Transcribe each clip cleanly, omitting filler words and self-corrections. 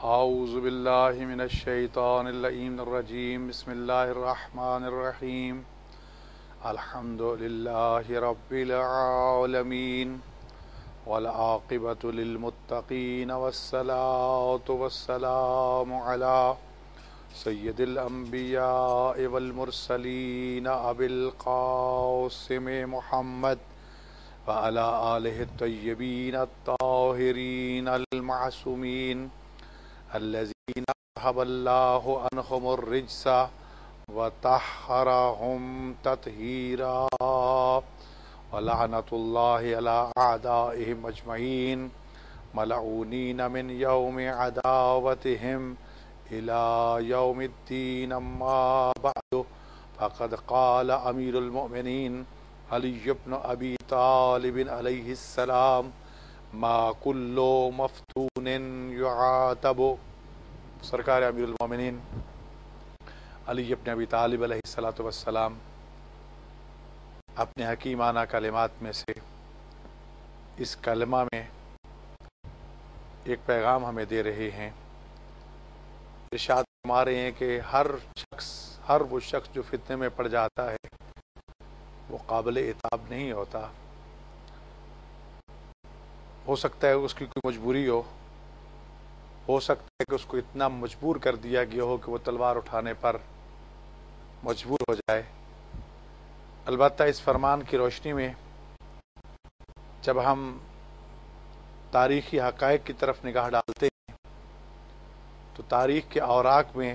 اعوذ باللہ من الشیطان اللعین الرجیم بسم اللہ الرحمن الرحیم الحمد للہ رب العالمین والعاقبۃ للمتقین والصلاة والسلام علی سید الانبیاء والمرسلین ابی القاسم محمد وعلى آلہ الطیبین الطاہرین المعصومین الذین اذهب اللہ عنہم الرجس وطہرہم تطہیرا ولعنۃ اللہ علی اعدائہم اجمعین ملعونین من یوم عداوتہم الی یوم الدین اما بعد فقد قال امیر المؤمنین علی بن ابی طالب علیہ السلام ما کل مفتون یعاتب۔ سرکار امیر المومنین علی بن ابی طالب علیہ السلام اپنے حکیمانہ کلمات میں سے اس کلمہ میں ایک پیغام ہمیں دے رہے ہیں۔ ارشاد فرما رہے ہیں کہ ہر وہ شخص جو فتنے میں پڑ جاتا ہے وہ قابل عتاب نہیں ہوتا۔ ہو سکتا ہے اس کی کوئی مجبوری ہو سکتا ہے کہ اس کو اتنا مجبور کر دیا گیا ہو کہ وہ تلوار اٹھانے پر مجبور ہو جائے۔ البتہ اس فرمان کی روشنی میں جب ہم تاریخی حقائق کی طرف نگاہ ڈالتے ہیں تو تاریخ کے اوراق میں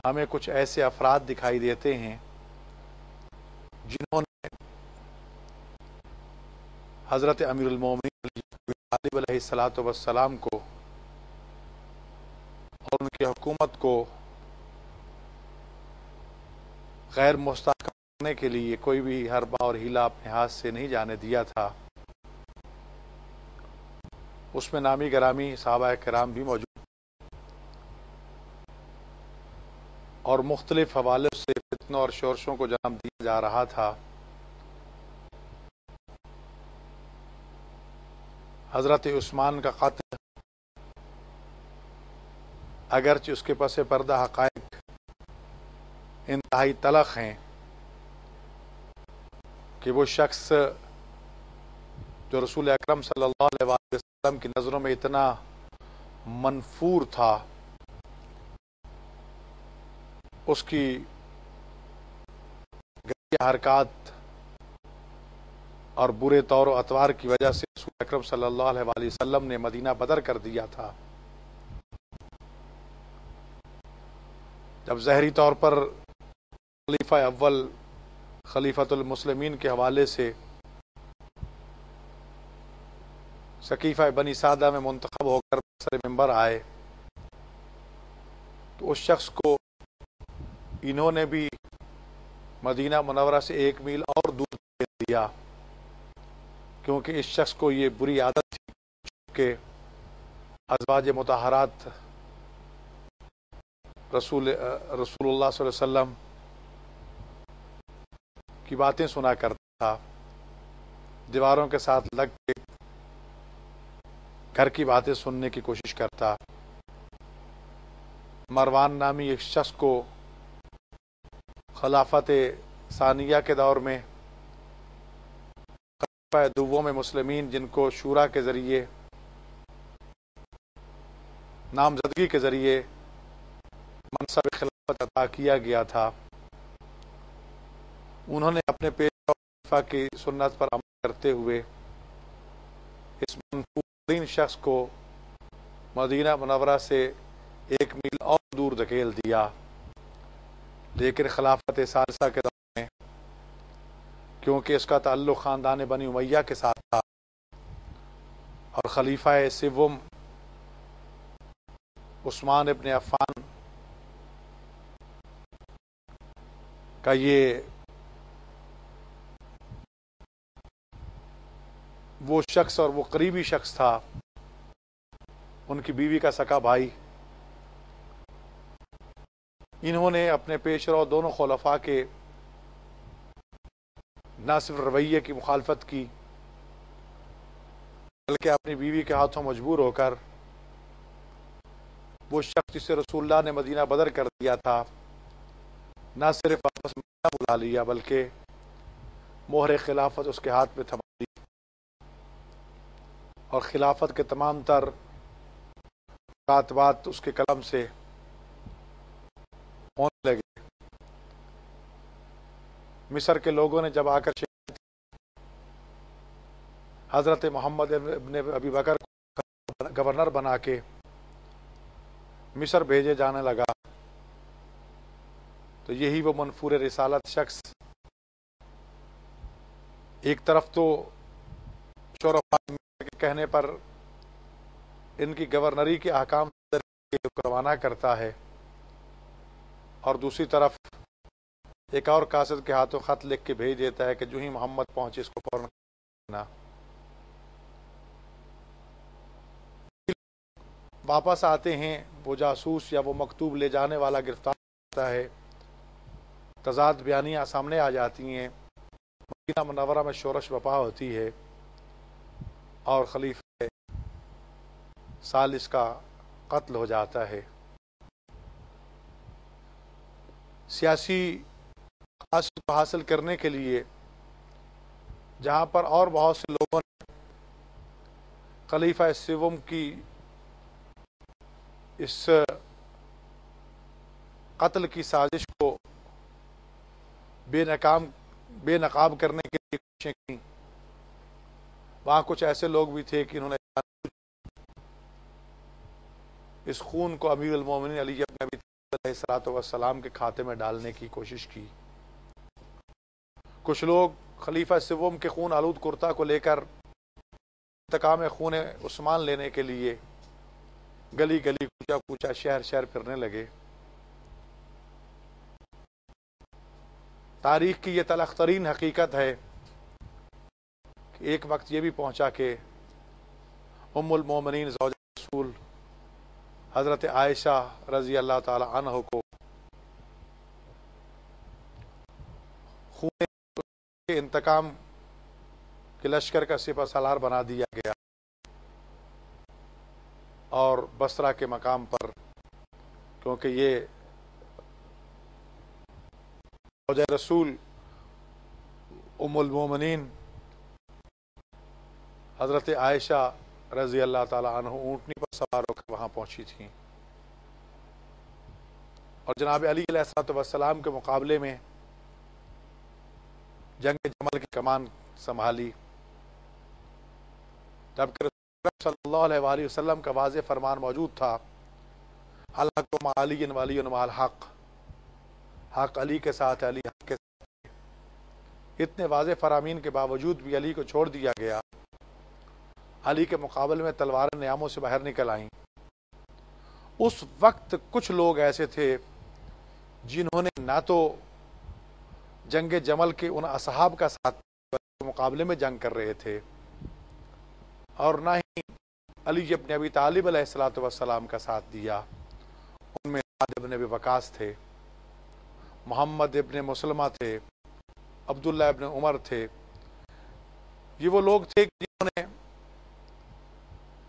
ہمیں کچھ ایسے افراد دکھائی دیتے ہیں جنہوں نے حضرت امیر المومنین علی بن ابی طالب علیہ السلام کو اور ان کی حکومت کو غیر مستحکم کرنے کے لیے کوئی بھی حربہ اور ہیلا اپنے ہاتھ سے نہیں جانے دیا تھا۔ اس میں نامی گرامی صحابہ کرام بھی موجود اور مختلف حوالوں سے فتنوں اور شورشوں کو جنم دیا جا رہا تھا۔ حضرت عثمان کا قتل اگرچہ اس کے پس پردہ حقائق انتہائی تلخ ہیں کہ وہ شخص جو رسول اکرم صلی اللہ علیہ وسلم کی نظروں میں اتنا منفور تھا، اس کی گندی حرکات اور برے طور و اطوار کی وجہ سے رسول اکرم صلی اللہ علیہ وسلم نے مدینہ بدر کر دیا تھا۔ جب ظاہری طور پر خلیفہ اول خلیفۃ المسلمین کے حوالے سے سقیفہ بنی سعدہ میں منتخب ہو کر سر ممبر آئے تو اس شخص کو انہوں نے بھی مدینہ منورہ سے 1 میل اور دور بھیج دیا، کیونکہ اس شخص کو یہ بری عادت تھی کہ ازواج مطہرات رسول اللہ صلی اللہ علیہ وسلم کی باتیں سنا کرتا تھا، دیواروں کے ساتھ لگ کے گھر کی باتیں سننے کی کوشش کرتا۔ مروان نامی ایک شخص کو خلافت ثانیہ کے دور میں خلیفہ دوم مسلمین، جن کو شورا کے ذریعے نامزدگی کے ذریعے منصب خلافت عطا کیا گیا تھا، انہوں نے اپنے پیشوا خلیفہ کی سنت پر عمل کرتے ہوئے اس منفورین شخص کو مدینہ منورہ سے 1 میل اور دور دھکیل دیا۔ لیکن خلافت ثالثہ کے دور میں کیونکہ اس کا تعلق خاندان بنی امیہ کے ساتھ تھا اور خلیفہ سوم عثمان ابن عفان کا یہ وہ شخص اور وہ قریبی شخص تھا، ان کی بیوی کا سکا بھائی، انہوں نے اپنے پیش رو دونوں خلفاء کے نہ صرف رویے کی مخالفت کی بلکہ اپنی بیوی کے ہاتھوں مجبور ہو کر وہ شخص جسے رسول اللہ نے مدینہ بدر کر دیا تھا نہ صرف واپس مدینہ بلا لیا بلکہ مہر خلافت اس کے ہاتھ میں تھما دی اور خلافت کے تمام تر کاتبات اس کے قلم سے ہونے لگے۔ مصر کے لوگوں نے جب آ کر حضرت محمد ابن ابی بکر کو گورنر بنا کے مصر بھیجے جانے لگا تو یہی وہ منفور رسالت شخص ایک طرف تو شورفا کے کہنے پر ان کی گورنری کے احکام روانہ کرتا ہے اور دوسری طرف ایک اور قاصد کے ہاتھوں خط لکھ کے بھیج دیتا ہے کہ جو ہی محمد پہنچے اس کو فوراً واپس آتے ہیں، وہ جاسوس یا وہ مکتوب لے جانے والا گرفتار ہوتا ہے، تضاد بیانیاں سامنے آ جاتی ہیں، مدینہ منورہ میں شورش وبا ہوتی ہے اور خلیفہ ثالث کا قتل ہو جاتا ہے۔ سیاسی مقاصد کو حاصل کرنے کے لیے جہاں پر اور بہت سے لوگوں نے خلیفہ سوم کی اس قتل کی سازش کو بے نقاب کرنے کی کوششیں کی، وہاں کچھ ایسے لوگ بھی تھے کہ انہوں نے اس خون کو امیر المومنین علی بن ابی طالب علیہ الصلوۃ والسلام کے کھاتے میں ڈالنے کی کوشش کی۔ کچھ لوگ خلیفہ سوم کے خون آلود کرتا کو لے کر انتقام خون عثمان لینے کے لیے گلی گلی کوچا کوچا شہر شہر پھرنے لگے۔ تاریخ کی یہ تلخ ترین حقیقت ہے کہ ایک وقت یہ بھی پہنچا کہ ام المومنین زوجہ رسول حضرت عائشہ رضی اللہ تعالی عنہ کو خون کے انتقام کے لشکر کا سپہ سالار بنا دیا گیا اور بصرہ کے مقام پر، کیونکہ یہ زوجہ رسول ام المومنین حضرت عائشہ رضی اللہ تعالی عنہ اونٹنی پر سوار ہو کر وہاں پہنچی تھیں اور جناب علی علیہ الصلوۃ والسلام کے مقابلے میں جنگ جمل کی کمان سنبھالی، جبکہ رسول اللہ صلی اللہ علیہ وآلہ وسلم کا واضح فرمان موجود تھا، الحق مع علی ولی مع الحق، حق علی کے ساتھ، علی حق کے ساتھ۔ اتنے واضح فرامین کے باوجود بھی علی کو چھوڑ دیا گیا۔ علی کے مقابلے میں تلواریں نیاموں سے باہر نکل آئیں۔ اس وقت کچھ لوگ ایسے تھے جنہوں نے نہ تو جنگ جمل کے ان اصحاب کا ساتھ مقابلے میں جنگ کر رہے تھے اور نہ ہی علی ابن ابی طالب علیہ الصلوۃ والسلام کا ساتھ دیا۔ ان میں سعد ابن ابی وقاص تھے، محمد ابن مسلمہ تھے، عبداللہ ابن عمر تھے۔ یہ وہ لوگ تھے جنہوں نے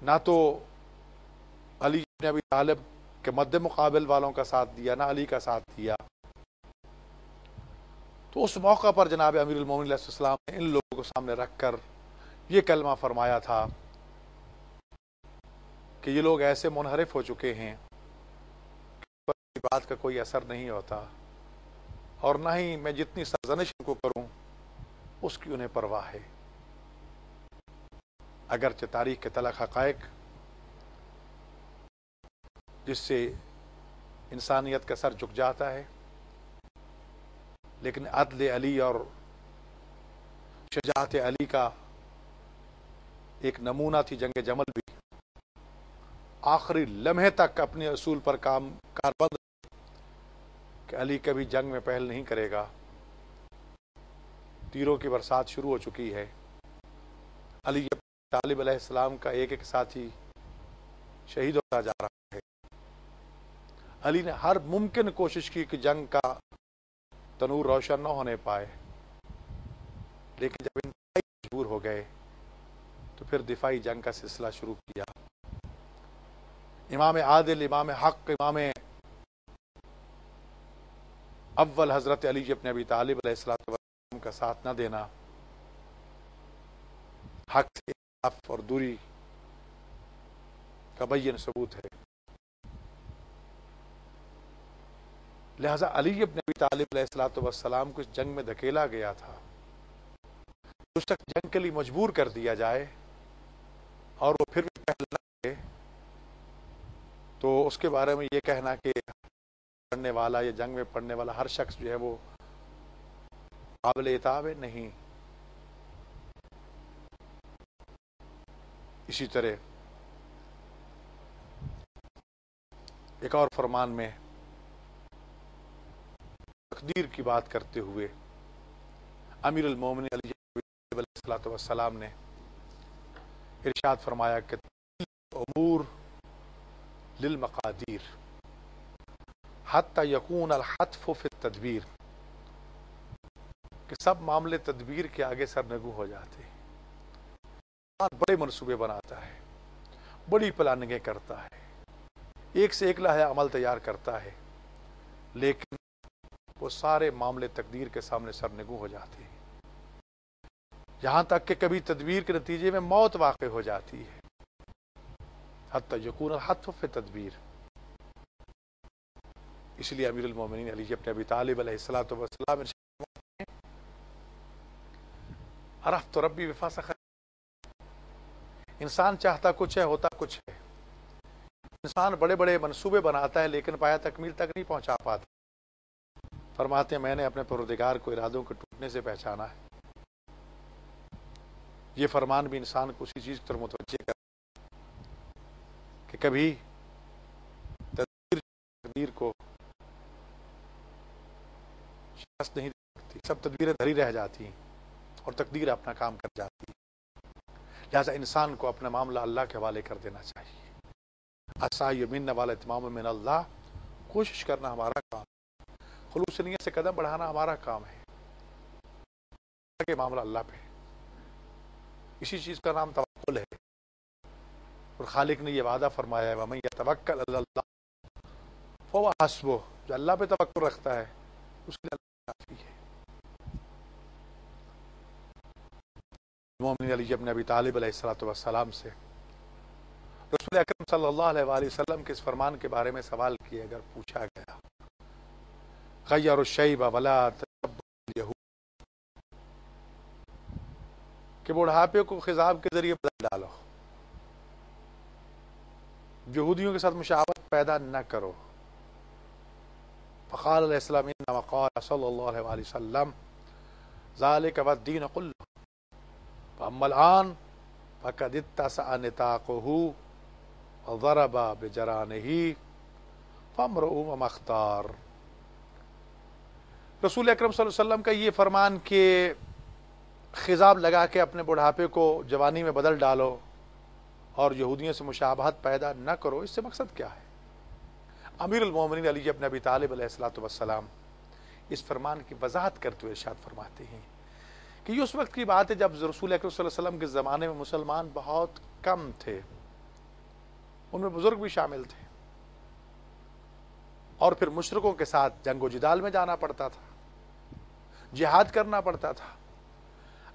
نہ تو علی ابن ابی طالب کے مد مقابل والوں کا ساتھ دیا، نہ علی کا ساتھ دیا۔ تو اس موقع پر جناب امیر المومنین علیہ السلام نے ان لوگوں کو سامنے رکھ کر یہ کلمہ فرمایا تھا کہ یہ لوگ ایسے منحرف ہو چکے ہیں کہ بات کا کوئی اثر نہیں ہوتا اور نہ ہی میں جتنی سرزنش ان کو کروں اس کی انہیں پرواہ ہے۔ اگرچہ تاریخ کے تلخ حقائق جس سے انسانیت کا سر جھک جاتا ہے، لیکن عدل علی اور شجاعت علی کا ایک نمونہ تھی جنگ جمل بھی۔ آخری لمحے تک اپنے اصول پر کاربند کہ علی کبھی جنگ میں پہل نہیں کرے گا۔ تیروں کی برسات شروع ہو چکی ہے، علی طالب علیہ السلام کا ایک ایک ساتھی شہید ہوتا جا رہا ہے۔ علی نے ہر ممکن کوشش کی کہ جنگ کا تنور روشن نہ ہونے پائے، لیکن جب انتہائی مجبور ہو گئے تو پھر دفاعی جنگ کا سلسلہ شروع کیا۔ امام عادل، امام حق، امام اول حضرت علی ابن ابی طالب علیہ الصلوۃ والسلام کا ساتھ نہ دینا حق سے اختلاف اور دوری کا بین ثبوت ہے۔ لہذا علی ابن ابی طالب علیہ الصلوۃ والسلام کو اس جنگ میں دھکیلا گیا تھا، اس تک جنگ کے لیے مجبور کر دیا جائے اور وہ پھر بھی پہل نہ کرے، تو اس کے بارے میں یہ کہنا کہ پڑھنے والا یا جنگ میں پڑھنے والا ہر شخص جو ہے وہ قابل عتاب ہے، نہیں۔ اسی طرح ایک اور فرمان میں تقدیر کی بات کرتے ہوئے امیر المومنین علی علیہ الصلوۃ والسلام نے ارشاد فرمایا کہ امور للمقادیر حتی یکون الحتف فی التدبیر، کہ سب معاملے تدبیر کے آگے سرنگو ہو جاتے ہیں۔ بڑے منصوبے بناتا ہے، بڑی پلاننگیں کرتا ہے، ایک سے ایک لائحہ عمل تیار کرتا ہے، لیکن وہ سارے معاملے تقدیر کے سامنے سرنگو ہو جاتے ہیں، یہاں تک کہ کبھی تدبیر کے نتیجے میں موت واقع ہو جاتی ہے۔ حتی یکون الحتف فی التدبیر، اس لیے امیر المومنین علی ابن ابی طالب علیہ الصلوۃ والسلام عرفت ربی بفاسخ، انسان چاہتا کچھ ہے، ہوتا کچھ ہے۔ انسان بڑے بڑے منصوبے بناتا ہے لیکن پایا تکمیل تک نہیں پہنچا پاتا۔ فرماتے ہیں میں نے اپنے پروردگار کو ارادوں کے ٹوٹنے سے پہچانا ہے۔ یہ فرمان بھی انسان کو اسی چیز کی طرف متوجہ کرتا کہ کبھی تقدیر کو شکست نہیں دے سکتی، سب تدبیریں دھری رہ جاتی ہیں اور تقدیر اپنا کام کر جاتی ہے۔ لہذا انسان کو اپنا معاملہ اللہ کے حوالے کر دینا چاہیے۔ عسى يمن والاتمام من اللہ، کوشش کرنا ہمارا کام، خلوص نیت سے قدم بڑھانا ہمارا کام ہے، کہ معاملہ اللہ پہ، اسی چیز کا نام توکل ہے۔ اور خالق نے یہ وعدہ فرمایا ہے وَمَن يَتَوَكَّلْ عَلَى اللَّهِ فَهُوَ حَسْبُهُ، جو اللہ پہ توکل رکھتا ہے اس کے لیے اللہ کافی ہے۔ مومن علی ابن ابی طالب علیہ الصلوۃ والسلام سے رسول اکرم صلی اللہ علیہ وآلہ وسلم کے اس فرمان کے بارے میں سوال کیا، اگر پوچھا گیا غیر الشیب ولا تشبہ الیہود، کہ بڑھاپے کو خضاب کے ذریعے بدل ڈالو، یہودیوں کے ساتھ مشابہت پیدا نہ کرو۔ فقال علیہ السلام انما قال صلی اللہ علیہ وآلہ وسلم ذالک والدین کلہ فاما الآن فقد اتسع نطاقہ وضرب بجرانہ فامرؤ وما اختار۔ رسول اکرم صلی اللہ علیہ وسلم کا یہ فرمان کہ خضاب لگا کے اپنے بڑھاپے کو جوانی میں بدل ڈالو اور یہودیوں سے مشابہت پیدا نہ کرو، اس سے مقصد کیا ہے؟ امیر المومنین علی ابن ابی طالب علیہ الصلوۃ والسلام اس فرمان کی وضاحت کرتے ہوئے ارشاد فرماتے ہیں کہ یہ اس وقت کی بات ہے جب رسول اکرم صلی اللہ علیہ وسلم کے زمانے میں مسلمان بہت کم تھے، ان میں بزرگ بھی شامل تھے، اور پھر مشرکوں کے ساتھ جنگ و جدال میں جانا پڑتا تھا، جہاد کرنا پڑتا تھا۔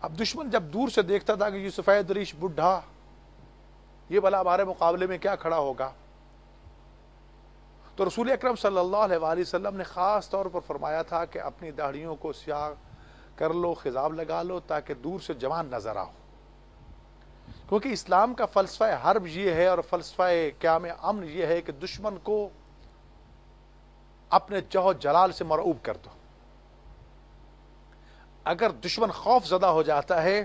اب دشمن جب دور سے دیکھتا تھا کہ یہ سفید ریش بڈھا، یہ بھلا ہمارے مقابلے میں کیا کھڑا ہوگا، تو رسول اکرم صلی اللہ علیہ وآلہ وسلم نے خاص طور پر فرمایا تھا کہ اپنی داڑھیوں کو سیاہ کر لو، خضاب لگا لو، تاکہ دور سے جوان نظر آؤ، کیونکہ اسلام کا فلسفہ حرب یہ ہے اور فلسفہ قیام امن یہ ہے کہ دشمن کو اپنے جوہر جلال سے مرعوب کر دو۔ اگر دشمن خوف زدہ ہو جاتا ہے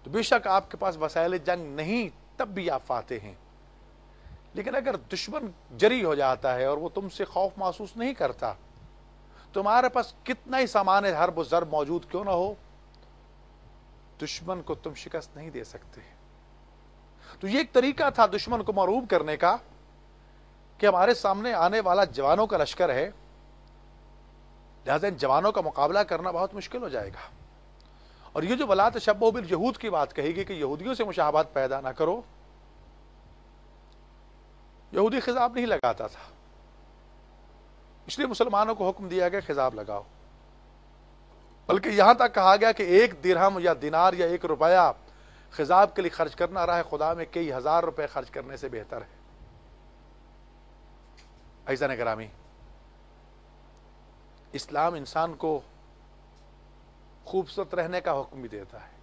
تو بے شک آپ کے پاس وسائل جنگ نہیں، تب بھی آپ فاتح ہیں، لیکن اگر دشمن جری ہو جاتا ہے اور وہ تم سے خوف محسوس نہیں کرتا، تمہارے پاس کتنا ہی سامان حرب و ضرب موجود کیوں نہ ہو، دشمن کو تم شکست نہیں دے سکتے۔ تو یہ ایک طریقہ تھا دشمن کو مرعوب کرنے کا کہ ہمارے سامنے آنے والا جوانوں کا لشکر ہے، لہذا ان جوانوں کا مقابلہ کرنا بہت مشکل ہو جائے گا۔ اور یہ جو ولا تشبہوا بالیہود کی بات کہی گئی کہ یہودیوں سے مشابہت پیدا نہ کرو، یہودی خضاب نہیں لگاتا تھا، اس لیے مسلمانوں کو حکم دیا گیا خضاب لگاؤ، بلکہ یہاں تک کہا گیا کہ 1 درہم یا دینار یا 1 روپیہ خضاب کے لیے خرچ کرنا راہ خدا میں کئی ہزار روپے خرچ کرنے سے بہتر ہے۔ عزیزان گرامی، اسلام انسان کو خوبصورت رہنے کا حکم بھی دیتا ہے،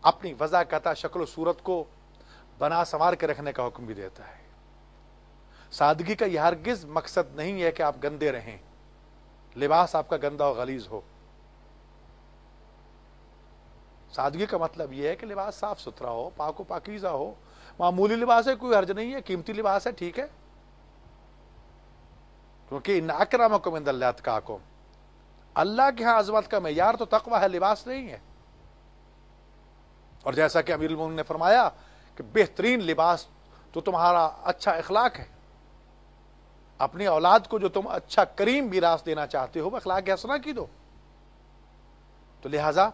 اپنی وضاحت شکل و صورت کو بنا سنوار کے رکھنے کا حکم بھی دیتا ہے۔ سادگی کا یہ ہرگز مقصد نہیں ہے کہ آپ گندے رہیں، لباس آپ کا گندا و غلیظ ہو۔ سادگی کا مطلب یہ ہے کہ لباس صاف ستھرا ہو، پاک و پاکیزہ ہو۔ معمولی لباس ہے، کوئی حرج نہیں ہے، قیمتی لباس ہے، ٹھیک ہے، کیونکہ ان اکرمکم عند اللہ اتقاکم، اللہ کے ہاں عظمت کا معیار تو تقوی ہے، لباس نہیں ہے۔ اور جیسا کہ امیر المومنین نے فرمایا کہ بہترین لباس تو تمہارا اچھا اخلاق ہے، اپنی اولاد کو جو تم اچھا کریم میراث دینا چاہتے ہو وہ اخلاق حسنہ کی دو۔ تو لہٰذا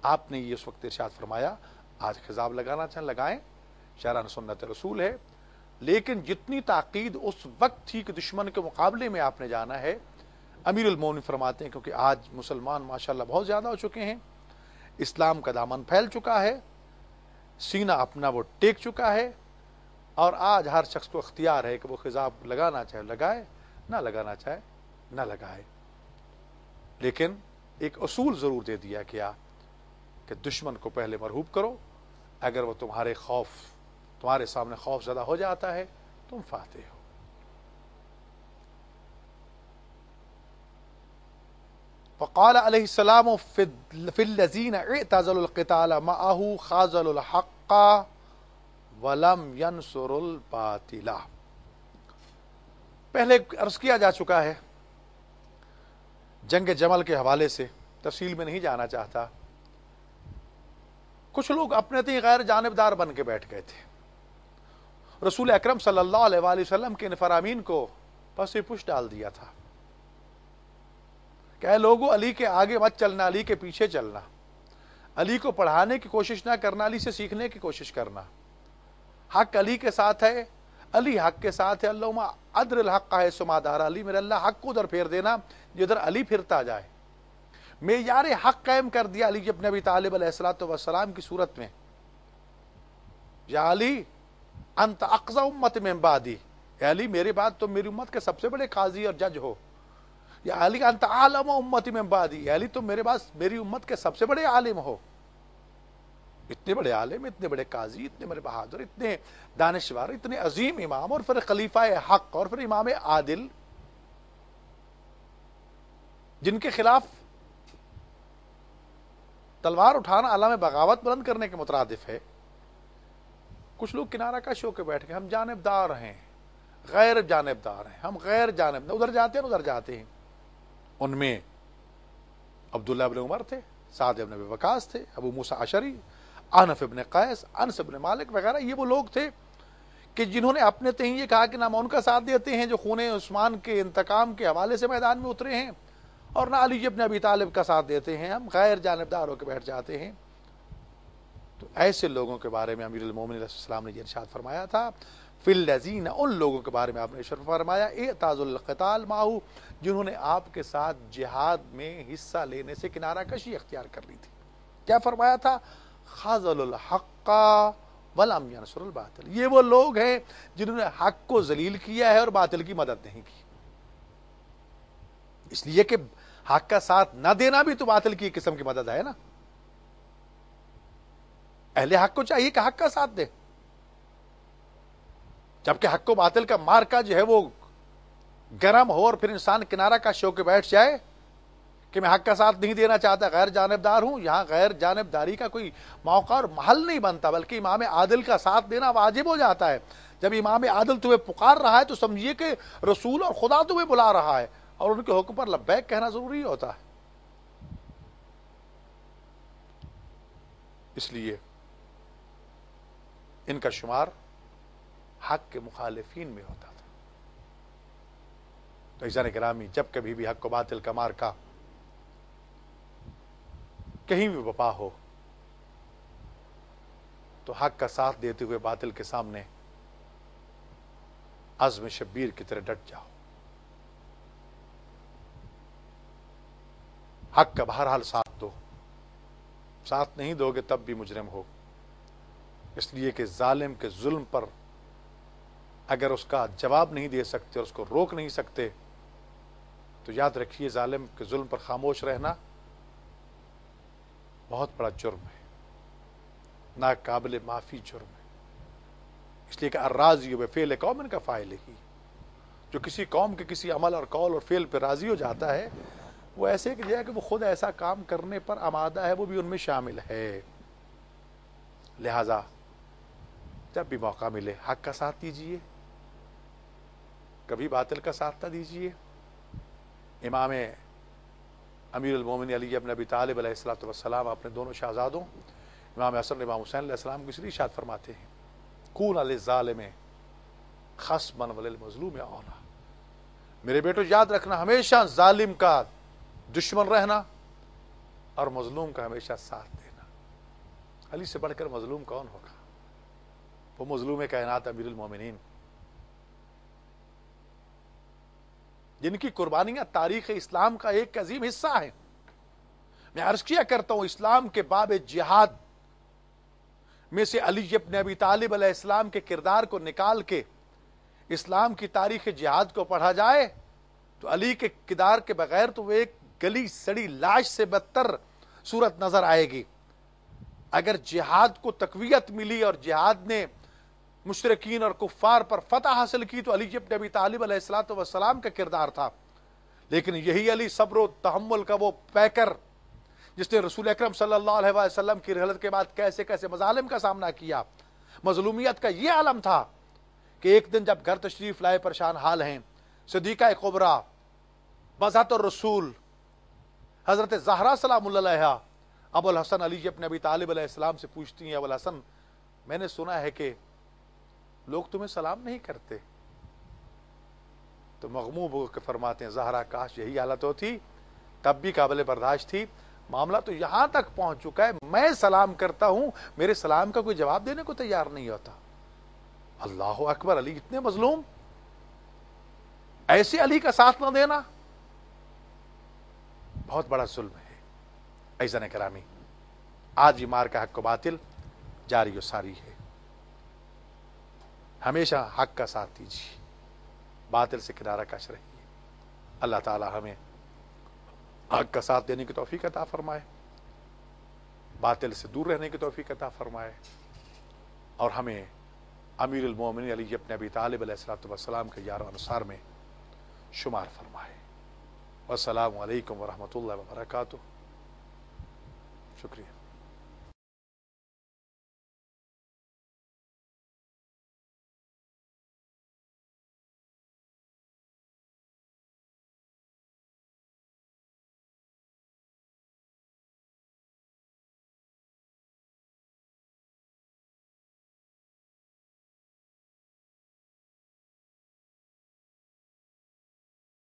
آپ نے یہ اس وقت ارشاد فرمایا آج خضاب لگانا چاہیں لگائیں، شرعاً سنت رسول ہے، لیکن جتنی تاکید اس وقت تھی کہ دشمن کے مقابلے میں آپ نے جانا ہے، امیر المومنین فرماتے ہیں کیونکہ آج مسلمان ماشاءاللہ بہت زیادہ ہو چکے ہیں، اسلام کا دامن پھیل چکا ہے، سینہ اپنا وہ ٹیک چکا ہے، اور آج ہر شخص کو اختیار ہے کہ وہ خضاب لگانا چاہے لگائے، نہ لگانا چاہے نہ لگائے۔ لیکن ایک اصول ضرور دے دیا گیا کہ دشمن کو پہلے مرعوب کرو، اگر وہ تمہارے سامنے خوف زدہ ہو جاتا ہے تم فاتح ہو۔ فقال علیہ السلام فی الذین اعتزلوا القتال معه خاذلوا الحق ولم ينصروا الباطل۔ پہلے عرض کیا جا چکا ہے جنگ جمل کے حوالے سے، تفصیل میں نہیں جانا چاہتا، کچھ لوگ اپنے تئیں غیر جانبدار بن کے بیٹھ گئے تھے، رسول اکرم صلی اللہ علیہ وآلہ وسلم کے ان فرامین کو پس پش ڈال دیا تھا کہ اے لوگو علی کے آگے مت چلنا، علی کے پیچھے چلنا، علی کو پڑھانے کی کوشش نہ کرنا، علی سے سیکھنے کی کوشش کرنا، حق علی کے ساتھ ہے، علی حق کے ساتھ ہے، اللہم ادر الحق ہے سما دار علی، میرے اللہ حق کو ادھر پھیر دینا جدھر علی پھرتا جائے۔ معیار حق قائم کر دیا علی ابن ابی طالب علیہ الصلوۃ والسلام کی صورت میں، یا علی انت اقضى امت من بعدی، اے علی میرے بعد تم میری امت کے سب سے بڑے قاضی اور جج ہو، یا علی انت عالم امت من بعدی، اے علی تم میرے بعد میری امت کے سب سے بڑے عالم ہو۔ اتنے بڑے عالم، اتنے بڑے قاضی، اتنے بڑے بہادر، اتنے دانشور، اتنے عظیم امام، اور پھر خلیفہ حق، اور پھر امام عادل، جن کے خلاف تلوار اٹھانا علم بغاوت بلند کرنے کے مترادف ہے۔ کچھ لوگ کنارہ کش ہو کے بیٹھ گئے، ہم جانبدار ہیں، غیر جانبدار ہیں، ہم غیر جانب، ادھر جاتے ہیں ادھر جاتے ہیں۔ ان میں عبداللہ ابن عمر تھے، سعد ابن ابی وقاص تھے، ابو موسیٰ اشعری، انس ابن قیس، انس ابن مالک وغیرہ، یہ وہ لوگ تھے کہ جنہوں نے اپنے تئیں یہ کہا کہ نہ ہم ان کا ساتھ دیتے ہیں جو خون عثمان کے انتقام کے حوالے سے میدان میں اترے ہیں، اور نہ علی ابن ابی طالب کا ساتھ دیتے ہیں، ہم غیر جانبدار ہو کے بیٹھ جاتے ہیں۔ تو ایسے لوگوں کے بارے میں امیر المومنین علیہ السلام نے یہ ارشاد فرمایا تھا، فی الذین، ان لوگوں کے بارے میں آپ نے ارشاد فرمایا، اعتزلوا القتال معه، جنہوں نے آپ کے ساتھ جہاد میں حصہ لینے سے کنارہ کشی اختیار کر لی تھی۔ کیا فرمایا تھا؟ خاذلوا الحق ولم ينصروا الباطل، یہ وہ لوگ ہیں جنہوں نے حق کو ذلیل کیا ہے اور باطل کی مدد نہیں کی۔ اس لیے کہ حق کا ساتھ نہ دینا بھی تو باطل کی قسم کی مدد ہے نا۔ اہل حق کو چاہیے کہ حق کا ساتھ دے، جبکہ حق و باطل کا مارکا جو ہے وہ گرم ہو اور پھر انسان کنارہ کش ہو کے بیٹھ جائے کہ میں حق کا ساتھ نہیں دینا چاہتا، غیر جانبدار ہوں، یہاں غیر جانبداری کا کوئی موقع اور محل نہیں بنتا، بلکہ امام عادل کا ساتھ دینا واجب ہو جاتا ہے۔ جب امام عادل تمہیں پکار رہا ہے تو سمجھیے کہ رسول اور خدا تمہیں بلا رہا ہے، اور ان کے حکم پر لبیک کہنا ضروری ہوتا ہے۔ اس لیے ان کا شمار حق کے مخالفین میں ہوتا تھا۔ تو عزیزان گرامی، جب کبھی بھی حق و باطل کا مارکا کہیں بھی بپا ہو تو حق کا ساتھ دیتے ہوئے باطل کے سامنے عزم شبیر کی طرح ڈٹ جاؤ. حق کا بہرحال ساتھ دو، ساتھ نہیں دو گے تب بھی مجرم ہو. اس لیے کہ ظالم کے ظلم پر اگر اس کا جواب نہیں دے سکتے اور اس کو روک نہیں سکتے تو یاد رکھیے ظالم کے ظلم پر خاموش رہنا بہت بڑا جرم ہے، ناقابل معافی جرم ہے. اس لیے کہ الراضی بفعل قوم کا فاعل ہی، جو کسی قوم کے کسی عمل اور قول اور فعل پہ راضی ہو جاتا ہے وہ ایسے کہ جو ہے کہ وہ خود ایسا کام کرنے پر آمادہ ہے، وہ بھی ان میں شامل ہے. لہذا جب بھی موقع ملے حق کا ساتھ دیجیے، کبھی باطل کا ساتھ نہ دیجیے. امام امیر المومنین علی بن ابی طالب علیہ الصلوۃ والسلام اپنے دونوں شہزادوں امام حسن امام حسین علیہ السلام کو اس لیے ارشاد فرماتے ہیں کون للظالم خصما وللمظلوم اونا. میرے بیٹو یاد رکھنا ہمیشہ ظالم کا دشمن رہنا اور مظلوم کا ہمیشہ ساتھ دینا. علی سے بڑھ کر مظلوم کون ہوگا؟ وہ مظلوم کائنات امیر المومنین جن کی قربانیاں تاریخ اسلام کا ایک عظیم حصہ ہیں. میں عرض کیا کرتا ہوں اسلام کے باب جہاد میں سے علی ابن ابی طالب علیہ السلام کے کردار کو نکال کے اسلام کی تاریخ جہاد کو پڑھا جائے تو علی کے کردار کے بغیر تو وہ ایک گلی سڑی لاش سے بدتر صورت نظر آئے گی. اگر جہاد کو تقویت ملی اور جہاد نے مشرکین اور کفار پر فتح حاصل کی تو علی ابن ابی طالب علیہ الصلوۃ والسلام کا کردار تھا. لیکن یہی علی صبر و تحمل کا وہ پیکر جس نے رسول اکرم صلی اللہ علیہ وسلم کی رحلت کے بعد کیسے کیسے مظالم کا سامنا کیا، مظلومیت کا یہ عالم تھا کہ ایک دن جب گھر تشریف لائے پریشان حال ہیں صدیقہ کبریٰ بذات الرسول حضرت زہرا سلام اللہ علیہا ابو الحسن علی ابن ابی طالب علیہ السلام سے پوچھتی ہیں ابو الحسن میں نے سنا ہے کہ لوگ تمہیں سلام نہیں کرتے. تو مغموم ہو کے فرماتے ہیں زہرا کاش یہی حالت ہوتی تب بھی قابل برداشت تھی، معاملہ تو یہاں تک پہنچ چکا ہے میں سلام کرتا ہوں میرے سلام کا کوئی جواب دینے کو تیار نہیں ہوتا. اللہ اکبر، علی اتنے مظلوم، ایسے علی کا ساتھ نہ دینا بہت بڑا ظلم ہے. عزیزان کرامی، آج بھی مار کا حق و باطل جاری و ساری ہے. ہمیشہ حق کا ساتھ دیجیے، باطل سے کنارہ کش رہیے. اللہ تعالی ہمیں حق کا ساتھ دینے کی توفیق عطا فرمائے، باطل سے دور رہنے کی توفیق عطا فرمائے، اور ہمیں امیر المومنین علی ابن ابی طالب علیہ الصلوۃ والسلام کے یار و انصار میں شمار فرمائے. والسلام علیکم ورحمۃ اللہ وبرکاتہ. شکریہ.